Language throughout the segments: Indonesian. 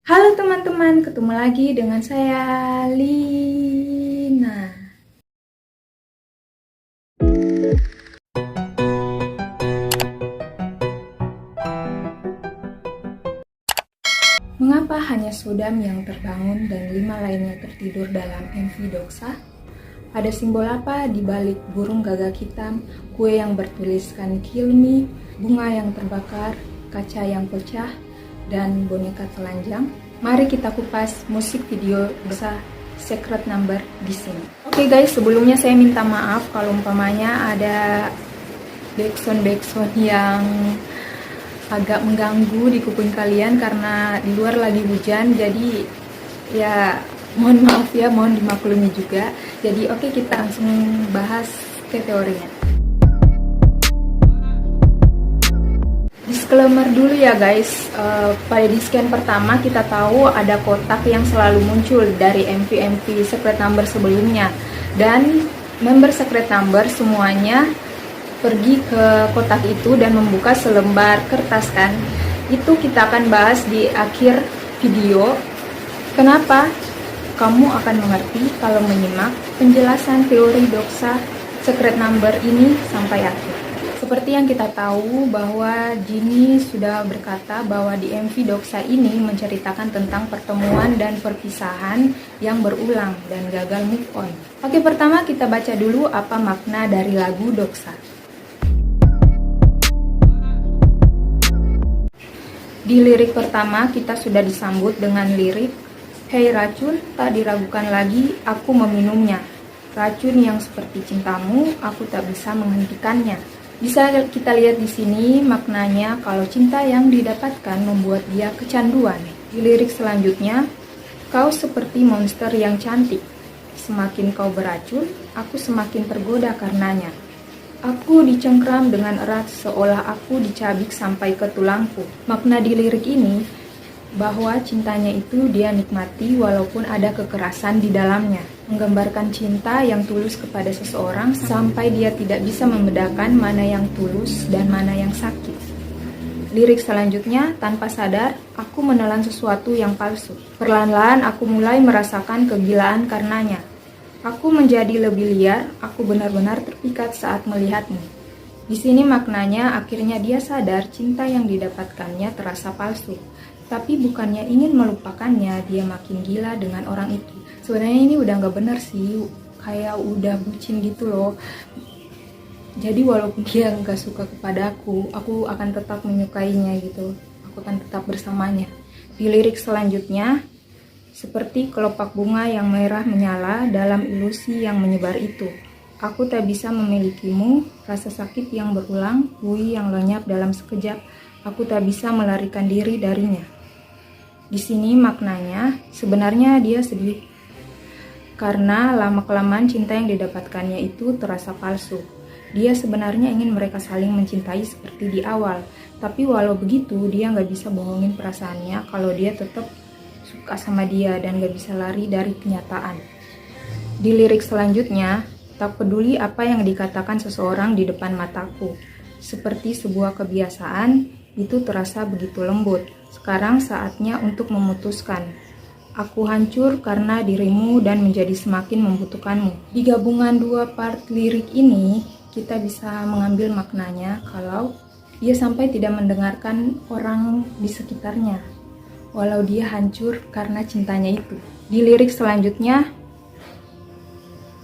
Halo teman-teman, ketemu lagi dengan saya Lina. Mengapa hanya Sodam yang terbangun dan 5 lainnya tertidur dalam MV Doksa? Ada simbol apa di balik burung gagak hitam, kue yang bertuliskan Kill Me, bunga yang terbakar, kaca yang pecah, dan boneka telanjang? Mari kita kupas musik video Doksa Secret Number di sini. Oke guys, sebelumnya saya minta maaf kalau umpamanya ada backsound yang agak mengganggu di kuping kalian karena di luar lagi hujan, jadi ya mohon maaf ya, mohon dimaklumi juga. Jadi oke, kita langsung bahas ke teorinya. Disclaimer dulu ya guys, pada di scan pertama kita tahu ada kotak yang selalu muncul dari MV Secret Number sebelumnya, dan member Secret Number semuanya pergi ke kotak itu dan membuka selembar kertas kan. Itu kita akan bahas di akhir video. Kenapa? Kamu akan mengerti kalau menyimak penjelasan teori Doksa Secret Number ini sampai akhir. Seperti yang kita tahu bahwa Jinny sudah berkata bahwa di MV Doksa ini menceritakan tentang pertemuan dan perpisahan yang berulang dan gagal move on. Oke, pertama kita baca dulu apa makna dari lagu Doksa. Di lirik pertama kita sudah disambut dengan lirik, "Hei racun, tak diragukan lagi, aku meminumnya. Racun yang seperti cintamu, aku tak bisa menghentikannya." Bisa kita lihat di sini maknanya kalau cinta yang didapatkan membuat dia kecanduan. Di lirik selanjutnya, "Kau seperti monster yang cantik. Semakin kau beracun, aku semakin tergoda karenanya. Aku dicengkram dengan erat seolah aku dicabik sampai ke tulangku." Makna di lirik ini bahwa cintanya itu dia nikmati walaupun ada kekerasan di dalamnya. Menggambarkan cinta yang tulus kepada seseorang sampai dia tidak bisa membedakan mana yang tulus dan mana yang sakit. Lirik selanjutnya, "Tanpa sadar, aku menelan sesuatu yang palsu. Perlahan-lahan aku mulai merasakan kegilaan karenanya. Aku menjadi lebih liar, aku benar-benar terpikat saat melihatmu." Di sini maknanya akhirnya dia sadar cinta yang didapatkannya terasa palsu. Tapi bukannya ingin melupakannya, dia makin gila dengan orang itu. Sebenarnya ini udah gak bener sih, kayak udah bucin gitu loh. Jadi walaupun dia gak suka kepada aku akan tetap menyukainya gitu. Aku akan tetap bersamanya. Di lirik selanjutnya, "Seperti kelopak bunga yang merah menyala dalam ilusi yang menyebar itu. Aku tak bisa memilikimu, rasa sakit yang berulang, bui yang lenyap dalam sekejap. Aku tak bisa melarikan diri darinya." Di sini maknanya sebenarnya dia sedih karena lama-kelamaan cinta yang didapatkannya itu terasa palsu. Dia sebenarnya ingin mereka saling mencintai seperti di awal, tapi walau begitu dia nggak bisa bohongin perasaannya kalau dia tetap suka sama dia dan gak bisa lari dari kenyataan. Di lirik selanjutnya, "Tak peduli apa yang dikatakan seseorang di depan mataku. Seperti sebuah kebiasaan, itu terasa begitu lembut. Sekarang saatnya untuk memutuskan. Aku hancur karena dirimu dan menjadi semakin membutuhkanmu." Di gabungan dua part lirik ini, kita bisa mengambil maknanya kalau dia sampai tidak mendengarkan orang di sekitarnya, walau dia hancur karena cintanya itu. Di lirik selanjutnya,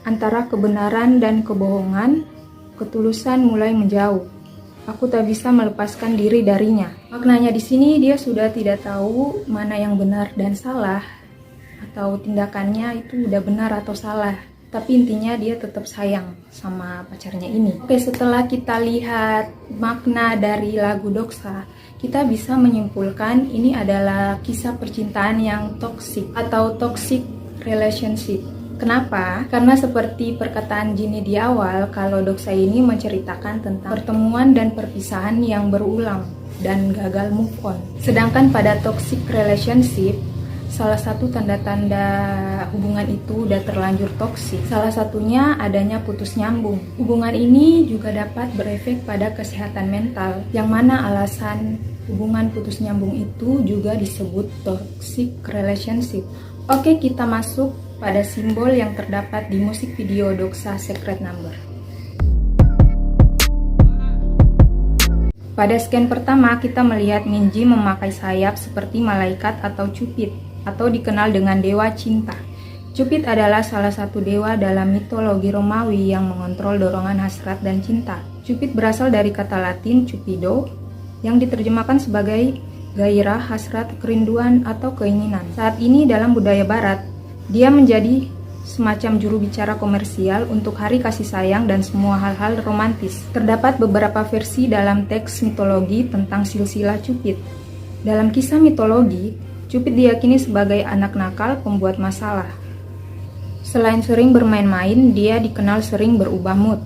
"Antara kebenaran dan kebohongan, ketulusan mulai menjauh. Aku tak bisa melepaskan diri darinya." Maknanya di sini dia sudah tidak tahu mana yang benar dan salah, atau tindakannya itu udah benar atau salah. Tapi intinya dia tetap sayang sama pacarnya ini. Oke, setelah kita lihat makna dari lagu Doksa, kita bisa menyimpulkan ini adalah kisah percintaan yang toksik atau toxic relationship. Kenapa? Karena seperti perkataan Jinny di awal, kalau Doksa ini menceritakan tentang pertemuan dan perpisahan yang berulang dan gagal move on. Sedangkan pada toxic relationship, salah satu tanda-tanda hubungan itu udah terlanjur toksik. Salah satunya adanya putus nyambung. Hubungan ini juga dapat berefek pada kesehatan mental, yang mana alasan Hubungan putus nyambung itu juga disebut toxic relationship. Oke, kita masuk pada simbol yang terdapat di musik video Doxa Secret Number. Pada scan pertama, kita melihat Minji memakai sayap seperti malaikat atau Cupid, atau dikenal dengan dewa cinta. Cupid adalah salah satu dewa dalam mitologi Romawi yang mengontrol dorongan hasrat dan cinta. Cupid berasal dari kata Latin cupido, yang diterjemahkan sebagai gairah, hasrat, kerinduan, atau keinginan. Saat ini dalam budaya barat, dia menjadi semacam juru bicara komersial untuk hari kasih sayang dan semua hal-hal romantis. Terdapat beberapa versi dalam teks mitologi tentang silsilah Cupid. Dalam kisah mitologi, Cupid diyakini sebagai anak nakal pembuat masalah. Selain sering bermain-main, dia dikenal sering berubah mood.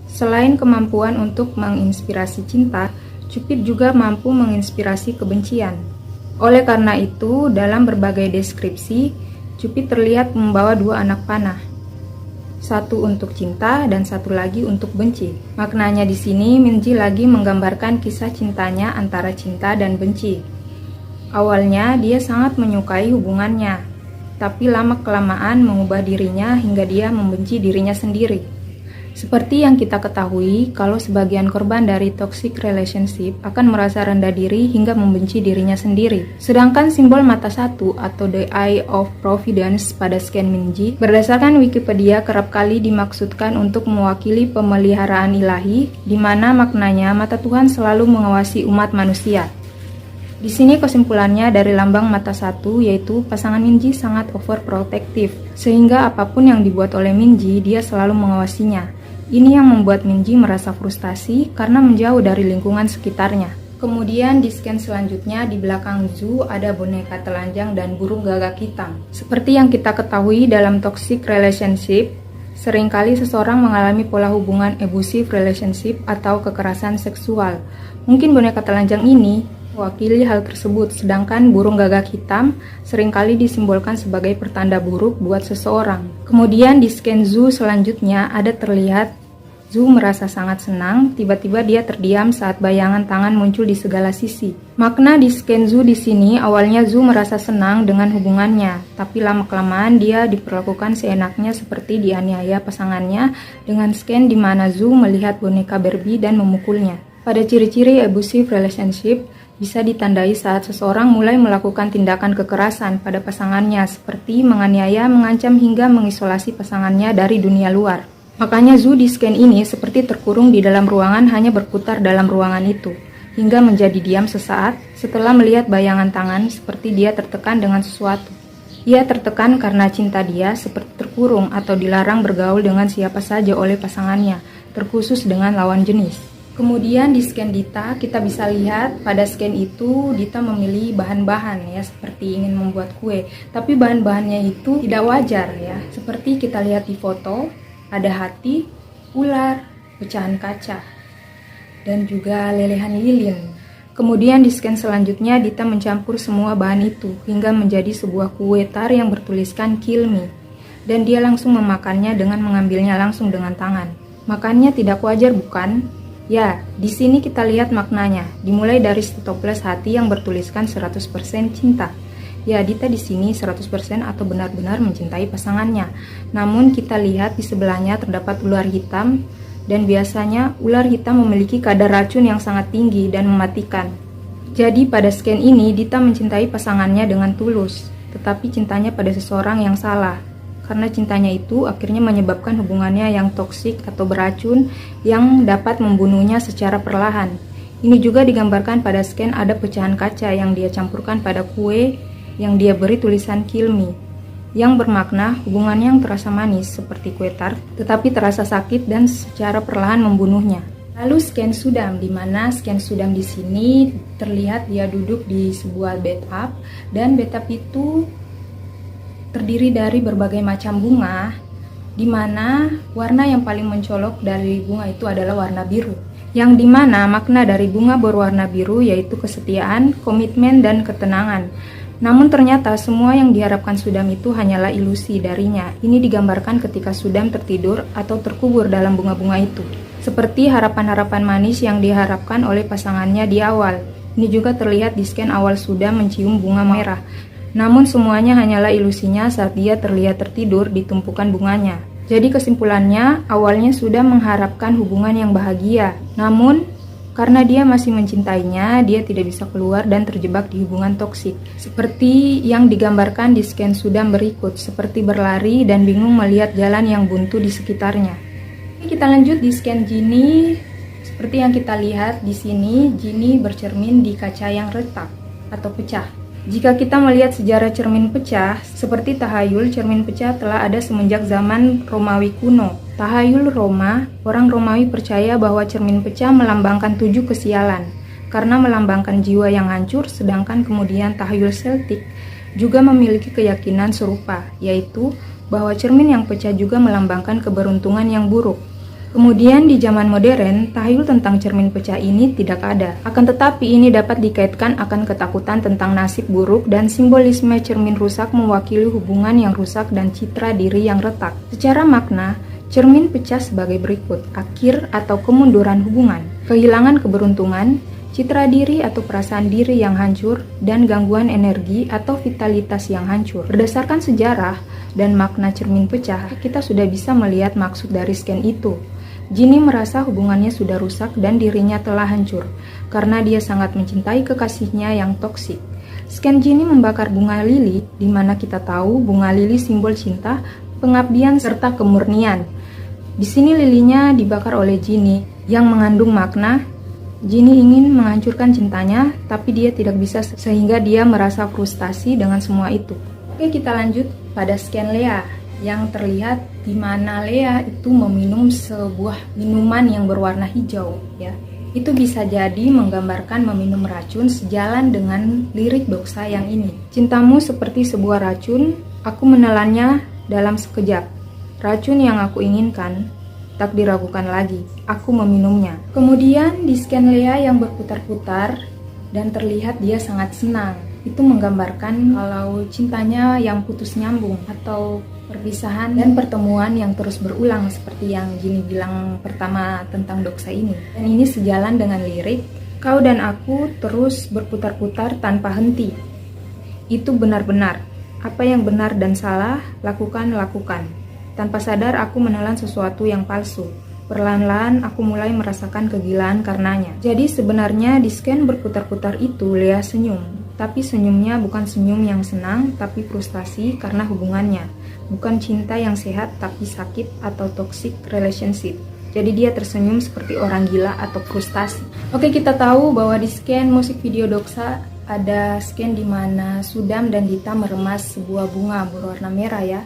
Selain kemampuan untuk menginspirasi cinta, Cupid juga mampu menginspirasi kebencian. Oleh karena itu, dalam berbagai deskripsi, Cupid terlihat membawa dua anak panah. Satu untuk cinta dan satu lagi untuk benci. Maknanya di sini, Minji lagi menggambarkan kisah cintanya antara cinta dan benci. Awalnya, dia sangat menyukai hubungannya, tapi lama-kelamaan mengubah dirinya hingga dia membenci dirinya sendiri. Seperti yang kita ketahui, kalau sebagian korban dari toxic relationship akan merasa rendah diri hingga membenci dirinya sendiri. Sedangkan simbol mata satu atau the eye of providence pada scan Minji, berdasarkan Wikipedia kerap kali dimaksudkan untuk mewakili pemeliharaan ilahi, di mana maknanya mata Tuhan selalu mengawasi umat manusia. Di sini kesimpulannya dari lambang mata satu yaitu pasangan Minji sangat overprotective, sehingga apapun yang dibuat oleh Minji, dia selalu mengawasinya. Ini yang membuat Minji merasa frustasi karena menjauh dari lingkungan sekitarnya. Kemudian di scan selanjutnya di belakang Zhu ada boneka telanjang dan burung gagak hitam. Seperti yang kita ketahui dalam toxic relationship, seringkali seseorang mengalami pola hubungan abusive relationship atau kekerasan seksual. Mungkin boneka telanjang ini mewakili hal tersebut, sedangkan burung gagak hitam seringkali disimbolkan sebagai pertanda buruk buat seseorang. Kemudian di scan Zhu selanjutnya ada terlihat Zhu merasa sangat senang, tiba-tiba dia terdiam saat bayangan tangan muncul di segala sisi. Makna di scan Zhu di sini, awalnya Zhu merasa senang dengan hubungannya, tapi lama-kelamaan dia diperlakukan seenaknya seperti dianiaya pasangannya dengan scan di mana Zhu melihat boneka Barbie dan memukulnya. Pada ciri-ciri abusive relationship, bisa ditandai saat seseorang mulai melakukan tindakan kekerasan pada pasangannya seperti menganiaya, mengancam hingga mengisolasi pasangannya dari dunia luar. Makanya Zhu di scan ini seperti terkurung di dalam ruangan hanya berputar dalam ruangan itu, hingga menjadi diam sesaat setelah melihat bayangan tangan seperti dia tertekan dengan sesuatu. Ia tertekan karena cinta dia seperti terkurung atau dilarang bergaul dengan siapa saja oleh pasangannya, terkhusus dengan lawan jenis. Kemudian di scan Dita, kita bisa lihat pada scan itu Dita memilih bahan-bahan ya, seperti ingin membuat kue. Tapi bahan-bahannya itu tidak wajar ya, seperti kita lihat di foto, ada hati, ular, pecahan kaca, dan juga lelehan lilin. Kemudian di scan selanjutnya Dita mencampur semua bahan itu hingga menjadi sebuah kue tar yang bertuliskan kill me. Dan dia langsung memakannya dengan mengambilnya langsung dengan tangan. Makannya tidak wajar bukan? Ya, di sini kita lihat maknanya. Dimulai dari toples hati yang bertuliskan 100% cinta. Ya, Dita di sini 100% atau benar-benar mencintai pasangannya. Namun kita lihat di sebelahnya terdapat ular hitam, dan biasanya ular hitam memiliki kadar racun yang sangat tinggi dan mematikan. Jadi pada scan ini Dita mencintai pasangannya dengan tulus, tetapi cintanya pada seseorang yang salah. Karena cintanya itu akhirnya menyebabkan hubungannya yang toksik atau beracun yang dapat membunuhnya secara perlahan. Ini juga digambarkan pada scan ada pecahan kaca yang dia campurkan pada kue yang dia beri tulisan kill me, yang bermakna hubungan yang terasa manis seperti kue tart, tetapi terasa sakit dan secara perlahan membunuhnya. Lalu scan Sudam, di mana scan Sudam di sini terlihat dia duduk di sebuah bathtub, dan bathtub itu terdiri dari berbagai macam bunga, di mana warna yang paling mencolok dari bunga itu adalah warna biru. Yang dimana makna dari bunga berwarna biru yaitu kesetiaan, komitmen, dan ketenangan. Namun ternyata semua yang diharapkan Sudam itu hanyalah ilusi darinya. Ini digambarkan ketika Sudam tertidur atau terkubur dalam bunga-bunga itu. Seperti harapan-harapan manis yang diharapkan oleh pasangannya di awal. Ini juga terlihat di scan awal sudah mencium bunga merah. Namun semuanya hanyalah ilusinya saat dia terlihat tertidur di tumpukan bunganya. Jadi kesimpulannya, awalnya sudah mengharapkan hubungan yang bahagia. Namun, karena dia masih mencintainya, dia tidak bisa keluar dan terjebak di hubungan toksik. Seperti yang digambarkan di scan Sudam berikut, seperti berlari dan bingung melihat jalan yang buntu di sekitarnya. Kita lanjut di scan Genie. Seperti yang kita lihat di sini, Genie bercermin di kaca yang retak atau pecah. Jika kita melihat sejarah cermin pecah, seperti tahayul, cermin pecah telah ada semenjak zaman Romawi kuno. Tahayul Roma, orang Romawi percaya bahwa cermin pecah melambangkan 7 kesialan, karena melambangkan jiwa yang hancur, sedangkan kemudian tahayul Celtic juga memiliki keyakinan serupa, yaitu bahwa cermin yang pecah juga melambangkan keberuntungan yang buruk. Kemudian di zaman modern, tahayul tentang cermin pecah ini tidak ada. Akan tetapi ini dapat dikaitkan akan ketakutan tentang nasib buruk dan simbolisme cermin rusak mewakili hubungan yang rusak dan citra diri yang retak. Secara makna, cermin pecah sebagai berikut: akhir atau kemunduran hubungan, kehilangan keberuntungan, citra diri atau perasaan diri yang hancur, dan gangguan energi atau vitalitas yang hancur. Berdasarkan sejarah dan makna cermin pecah, kita sudah bisa melihat maksud dari scan itu. Genie merasa hubungannya sudah rusak dan dirinya telah hancur, karena dia sangat mencintai kekasihnya yang toksik. Scan Genie membakar bunga lili, di mana kita tahu bunga lili simbol cinta, pengabdian, serta kemurnian. Di sini lilinya dibakar oleh Genie, yang mengandung makna Genie ingin menghancurkan cintanya, tapi dia tidak bisa sehingga dia merasa frustasi dengan semua itu. Oke, kita lanjut pada scan Lea, yang terlihat di mana Lea itu meminum sebuah minuman yang berwarna hijau, ya. Itu bisa jadi menggambarkan meminum racun sejalan dengan lirik Doksa yang ini. Cintamu seperti sebuah racun, aku menelannya dalam sekejap. Racun yang aku inginkan, tak diragukan lagi, aku meminumnya. Kemudian di scan Lea yang berputar-putar dan terlihat dia sangat senang. Itu menggambarkan kalau cintanya yang putus nyambung atau perpisahan dan pertemuan yang terus berulang seperti yang Genie bilang pertama tentang Doksa ini. Dan ini sejalan dengan lirik, kau dan aku terus berputar-putar tanpa henti. Itu benar-benar, apa yang benar dan salah, lakukan. Tanpa sadar aku menelan sesuatu yang palsu. Perlahan-lahan aku mulai merasakan kegilaan karenanya. Jadi sebenarnya di scan berputar-putar itu Lea senyum. Tapi senyumnya bukan senyum yang senang, tapi frustasi karena hubungannya. Bukan cinta yang sehat, tapi sakit atau toxic relationship. Jadi dia tersenyum seperti orang gila atau frustasi. Oke, kita tahu bahwa di scan musik video Doksa ada scan di mana Sudam dan Dita meremas sebuah bunga berwarna merah, ya.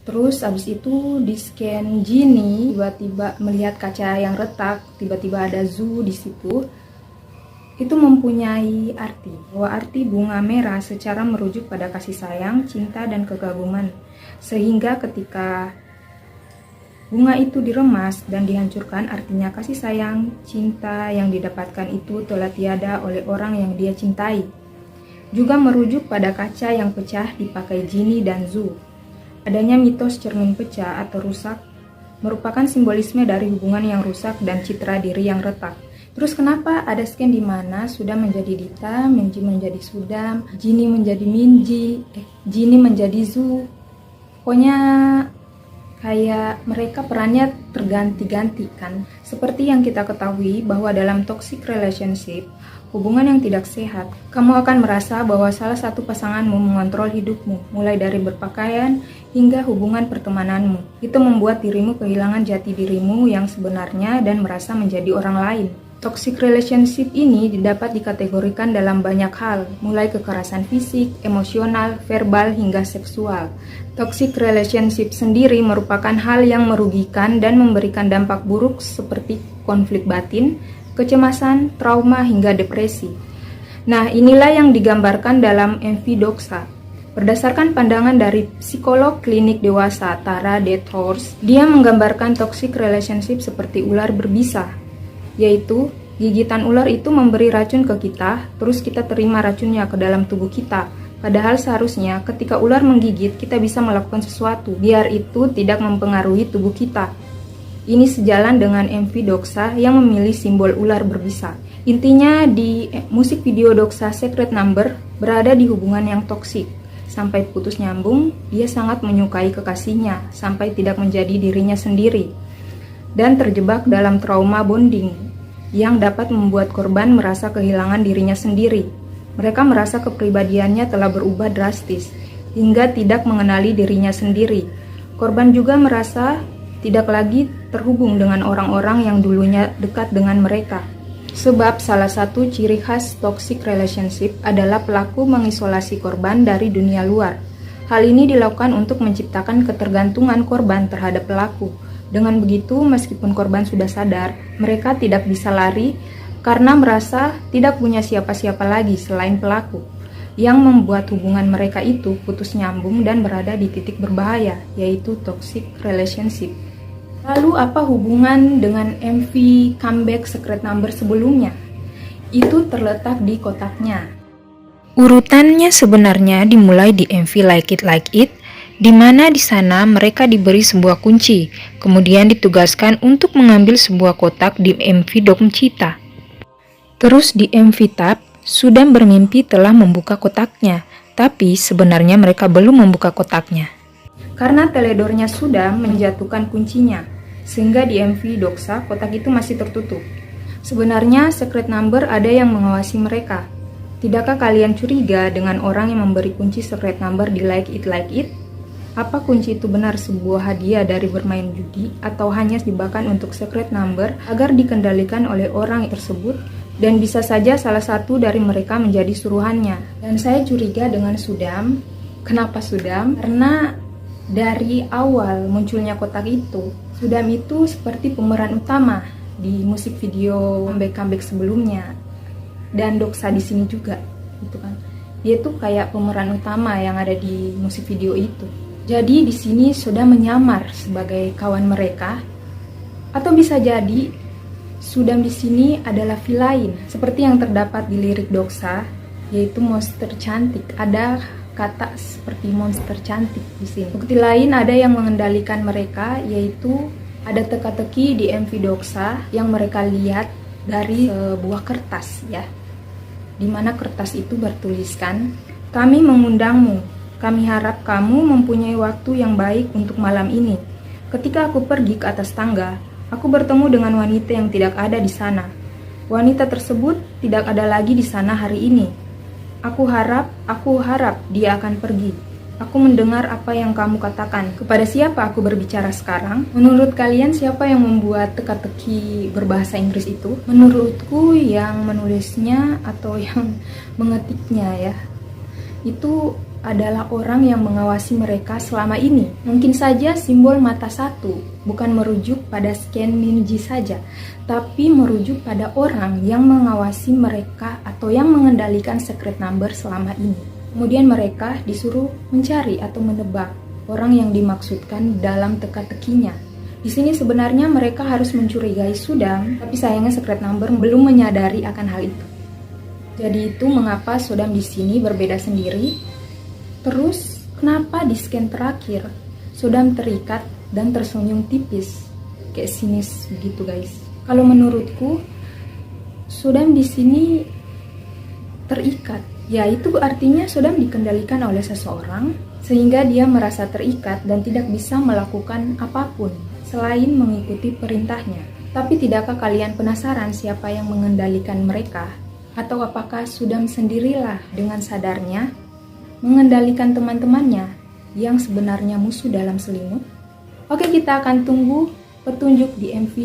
Terus abis itu di scan Genie tiba-tiba melihat kaca yang retak, tiba-tiba ada zoo di situ. Itu mempunyai arti, bahwa arti bunga merah secara merujuk pada kasih sayang, cinta, dan kekaguman. Sehingga ketika bunga itu diremas dan dihancurkan, artinya kasih sayang, cinta yang didapatkan itu telah tiada oleh orang yang dia cintai. Juga merujuk pada kaca yang pecah dipakai Genie dan Zoo. Adanya mitos cermin pecah atau rusak merupakan simbolisme dari hubungan yang rusak dan citra diri yang retak. Terus kenapa ada scan di mana Sudam menjadi Dita, Minji menjadi Sudam, Genie menjadi Minji, Genie menjadi Zoo. Pokoknya kayak mereka perannya terganti-ganti kan. Seperti yang kita ketahui bahwa dalam toxic relationship, hubungan yang tidak sehat, kamu akan merasa bahwa salah satu pasanganmu mengontrol hidupmu, mulai dari berpakaian hingga hubungan pertemananmu. Itu membuat dirimu kehilangan jati dirimu yang sebenarnya dan merasa menjadi orang lain. Toxic relationship ini dapat dikategorikan dalam banyak hal, mulai kekerasan fisik, emosional, verbal, hingga seksual. Toxic relationship sendiri merupakan hal yang merugikan dan memberikan dampak buruk seperti konflik batin, kecemasan, trauma, hingga depresi. Nah, inilah yang digambarkan dalam MV Doksa. Berdasarkan pandangan dari psikolog klinik dewasa Tara Deathorse, dia menggambarkan toxic relationship seperti ular berbisa, yaitu gigitan ular itu memberi racun ke kita, terus kita terima racunnya ke dalam tubuh kita. Padahal seharusnya ketika ular menggigit, kita bisa melakukan sesuatu, biar itu tidak mempengaruhi tubuh kita. Ini sejalan dengan MV Doxa yang memilih simbol ular berbisa. Intinya di musik video Doxa Secret Number berada di hubungan yang toksik. Sampai putus nyambung, dia sangat menyukai kekasihnya sampai tidak menjadi dirinya sendiri. Dan terjebak dalam trauma bonding yang dapat membuat korban merasa kehilangan dirinya sendiri. Mereka merasa kepribadiannya telah berubah drastis hingga tidak mengenali dirinya sendiri. Korban juga merasa tidak lagi terhubung dengan orang-orang yang dulunya dekat dengan mereka. Sebab salah satu ciri khas toxic relationship adalah pelaku mengisolasi korban dari dunia luar. Hal ini dilakukan untuk menciptakan ketergantungan korban terhadap pelaku. Dengan begitu, meskipun korban sudah sadar, mereka tidak bisa lari karena merasa tidak punya siapa-siapa lagi selain pelaku, yang membuat hubungan mereka itu putus nyambung dan berada di titik berbahaya, yaitu toxic relationship. Lalu apa hubungan dengan MV Comeback Secret Number sebelumnya? Itu terletak di kotaknya. Urutannya sebenarnya dimulai di MV Like It, di mana di sana mereka diberi sebuah kunci, kemudian ditugaskan untuk mengambil sebuah kotak di MV Dom Cita. Terus di MV Tap, Sudam bermimpi telah membuka kotaknya, tapi sebenarnya mereka belum membuka kotaknya. Karena teledornya sudah menjatuhkan kuncinya, sehingga di MV Doxa kotak itu masih tertutup. Sebenarnya Secret Number ada yang mengawasi mereka. Tidakkah kalian curiga dengan orang yang memberi kunci Secret Number di Like It? Apa kunci itu benar sebuah hadiah dari bermain judi atau hanya jebakan untuk Secret Number agar dikendalikan oleh orang tersebut dan bisa saja salah satu dari mereka menjadi suruhannya? Dan saya curiga dengan Sudam. Kenapa Sudam? Karena dari awal munculnya kotak itu, Sudam itu seperti pemeran utama di musik video comeback sebelumnya, dan Doxa di sini juga, gitu kan. Dia tuh kayak pemeran utama yang ada di musik video itu. Jadi di sini Sudam menyamar sebagai kawan mereka, atau bisa jadi Sudam di sini adalah villain, seperti yang terdapat di lirik Doxa, yaitu monster cantik. Ada kata seperti monster cantik di sini. Bukti lain ada yang mengendalikan mereka, yaitu ada teka-teki di MV Doxa yang mereka lihat dari sebuah kertas, ya, dimana kertas itu bertuliskan, "Kami mengundangmu. Kami harap kamu mempunyai waktu yang baik untuk malam ini. Ketika aku pergi ke atas tangga, aku bertemu dengan wanita yang tidak ada di sana. Wanita tersebut tidak ada lagi di sana hari ini. Aku harap dia akan pergi. Aku mendengar apa yang kamu katakan. Kepada siapa aku berbicara sekarang? Menurut kalian siapa yang membuat teka-teki berbahasa Inggris itu? Menurutku yang menulisnya atau yang mengetiknya, ya, itu adalah orang yang mengawasi mereka selama ini. Mungkin saja simbol mata satu bukan merujuk pada scan ninja saja, tapi merujuk pada orang yang mengawasi mereka atau yang mengendalikan Secret Number selama ini. Kemudian mereka disuruh mencari atau menebak orang yang dimaksudkan dalam teka-tekinya. Di sini sebenarnya mereka harus mencurigai Sudam, tapi sayangnya Secret Number belum menyadari akan hal itu. Jadi itu mengapa Sudam di sini berbeda sendiri. Terus, kenapa di scan terakhir Sudam terikat dan tersenyum tipis, kayak sinis begitu, guys? Kalau menurutku, Sudam di sini terikat. Ya, itu artinya Sudam dikendalikan oleh seseorang sehingga dia merasa terikat dan tidak bisa melakukan apapun selain mengikuti perintahnya. Tapi tidakkah kalian penasaran siapa yang mengendalikan mereka? Atau apakah Sudam sendirilah dengan sadarnya mengendalikan teman-temannya yang sebenarnya musuh dalam selimut? Oke, kita akan tunggu petunjuk di MV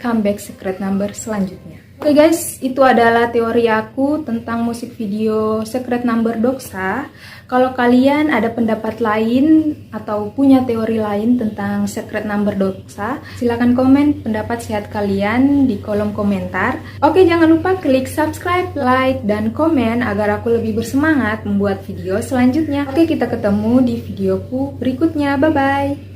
Comeback Secret Number selanjutnya. Oke guys, itu adalah teori aku tentang musik video Secret Number Doxa. Kalau kalian ada pendapat lain atau punya teori lain tentang Secret Number Doxa, silahkan komen pendapat sehat kalian di kolom komentar. Oke, jangan lupa klik subscribe, like, dan komen agar aku lebih bersemangat membuat video selanjutnya. Oke, kita ketemu di videoku berikutnya. Bye-bye!